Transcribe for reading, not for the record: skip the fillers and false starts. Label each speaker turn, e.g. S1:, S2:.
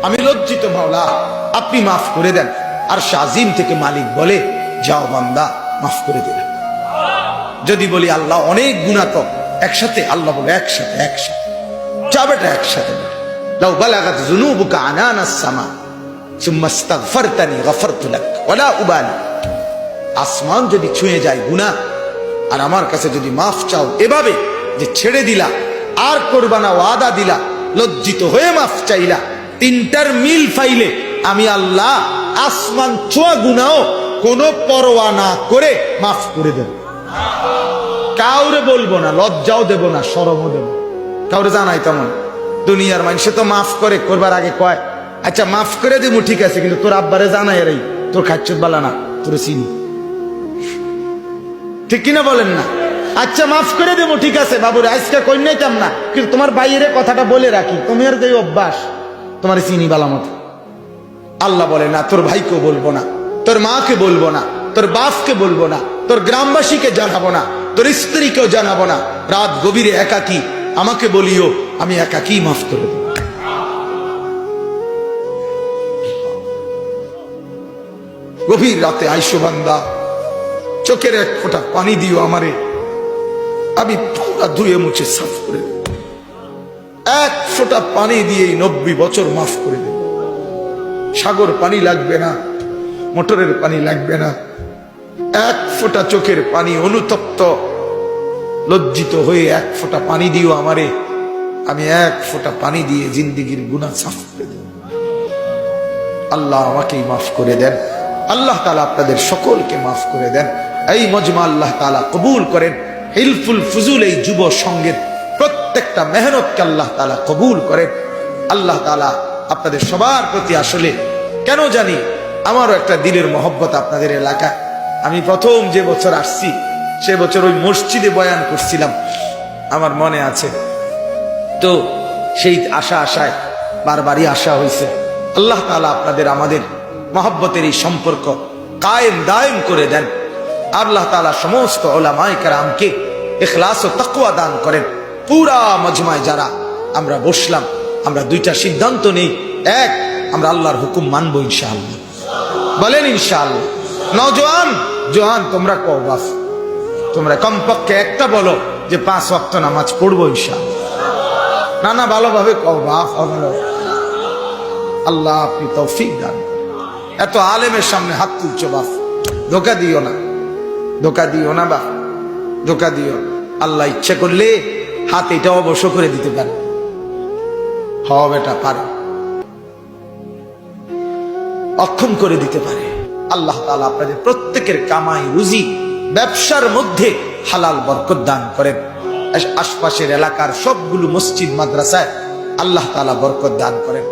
S1: আমি লজ্জিত মাওলা, আপনি মাফ করে দেন। আর শাজিম থেকে মালিক বলে, যাও বান্দা, মাফ করে দিলাম। যদি বলি আল্লাহ অনেক গুনাহ তো, একসাথে, আল্লাহ বলে একসাথে যা বেটা একসাথে। লাউ বালাগাত যুনুবুকা আনানাস সামা সুম্মা ইস্তাগফারতানি গফারতু লাক ওয়ালা উবালি। আসমান যদি ছুঁয়ে যায় গুনাহ, আর আমার কাছে যদি মাফ চাও এভাবে যে ছেড়ে দিলা, আর করবা না, ওয়াদা দিলা, লজ্জিত হয়ে মাফ চাইলা, তিনটার মিল ফাইলে আমি আল্লাহ আসমান ছোঁয়া গুনাহও কোনো পরোয়া না করে মাফ করে দেব। কাউরে বলবো না, লজ্জাও দেব না, শরমও দেব, কাউরে জানাই তেমন। দুনিয়ার মানুষে তো মাফ করে, করবার আগে কয় আচ্ছা মাফ করে দেবো, ঠিক আছে, কিন্তু তোর আব্বারে জানাই রে, তোর খাচ্ছত বালা না, তোর চিনি, ঠিক কিনা বলেন না? আচ্ছা মাফ করে দেবো, ঠিক আছে বাবুরে, আজকে কই নাইতাম না, কিন্তু তোমার বাইরে কথাটা বলে রাখি, তোমার যে অভ্যাস, তোমার চিনি বালা মতো। আল্লাহ বলে না, তোর ভাইকে বলবো না, তোর মাকে বলবো না, তোর বাপকে বলবো না, তোর গ্রামবাসীকে জানাবো না, তোর স্ত্রীকেও জানাবো না, রাত গভীরে একাকী আমাকে বলিও, আমি একাকী মাফ করে দেব। গভীর রাতে আইসো বান্দা, চোখের এক ফোঁটা পানি দিও আমারে, আমি পুরা ধুয়ে মুছে সাফ করে দেব। এক ফোঁটা পানি দিয়ে 90 বছর মাফ করে দেব। সাগর পানি লাগবে না, মোটরের পানি লাগবে না, এক ফোঁটা চোখের পানি, অনুতপ্ত লজ্জিত হয়ে এক ফোঁটা পানি দিও আমারে, আমি এক ফোঁটা পানি দিয়ে জিন্দেগির গুনাহ সাফ করে দেব। আল্লাহ আমাকেই মাফ করে দেন, আল্লাহ তাআলা আপনাদের সকলকে মাফ করে দেন। এই মজমা আল্লাহ তাআলা কবুল করেন। হিলফুল ফুজুল এই যুব সঙ্গের প্রত্যেকটা মেহনতকে আল্লাহ তাআলা কবুল করেন। আল্লাহ তাআলা আপনাদের সবার প্রতি, আসলে কেন জানি আমারও একটা দিলের মহব্বত আপনাদের এলাকায়। আমি প্রথম যে বছর আসছি সে বছর ওই মসজিদে বয়ান করছিলাম, আমার মনে আছে। তো সেই আশায় বারবারই আসা হয়েছে। আল্লাহ তাআলা আপনাদের আমাদের মহব্বতের এই সম্পর্ক কায়েম দায়েম করে দেন। আল্লাহ তাআলা সমস্ত উলামায়ে কেরামকে ইখলাস ও তাকওয়া দান করেন। পুরা মজমায় যারা আমরা বসলাম, আমরা দুইটা সিদ্ধান্ত নেই। এক, আমরা আল্লাহর হুকুম মানবো ইনশাআল্লাহ, বলেন ইনশাআল্লাহ। নওজোয়ান জোয়ান তোমরা কও বাস, তোমরা কমপক্ষে একটা বলো যে 5 ওয়াক্ত নামাজ পড়বো ইনশাআল্লাহ। না ভালোভাবে কও বাপ, আল্লাহ আপনি তৌফিক দান। এত আলেমের সামনে হাত তুলছো বাপ, ধোকা দিও না, ধোকা দিও না বাপ, ধোকা দিও। আল্লাহ ইচ্ছে করলে হাত এটা অবশ্য করে দিতে পারে, হওয়া বেটা পারে, অক্ষম করে দিতে পারে। আল্লাহ তাআলা আপনাদের প্রত্যেকের কামাই রুজি ব্যবসার মধ্যে হালাল বরকত দান করেন। আশপাশের এলাকার সবগুলো মসজিদ মাদ্রাসায় আল্লাহ তাআলা বরকত দান করেন।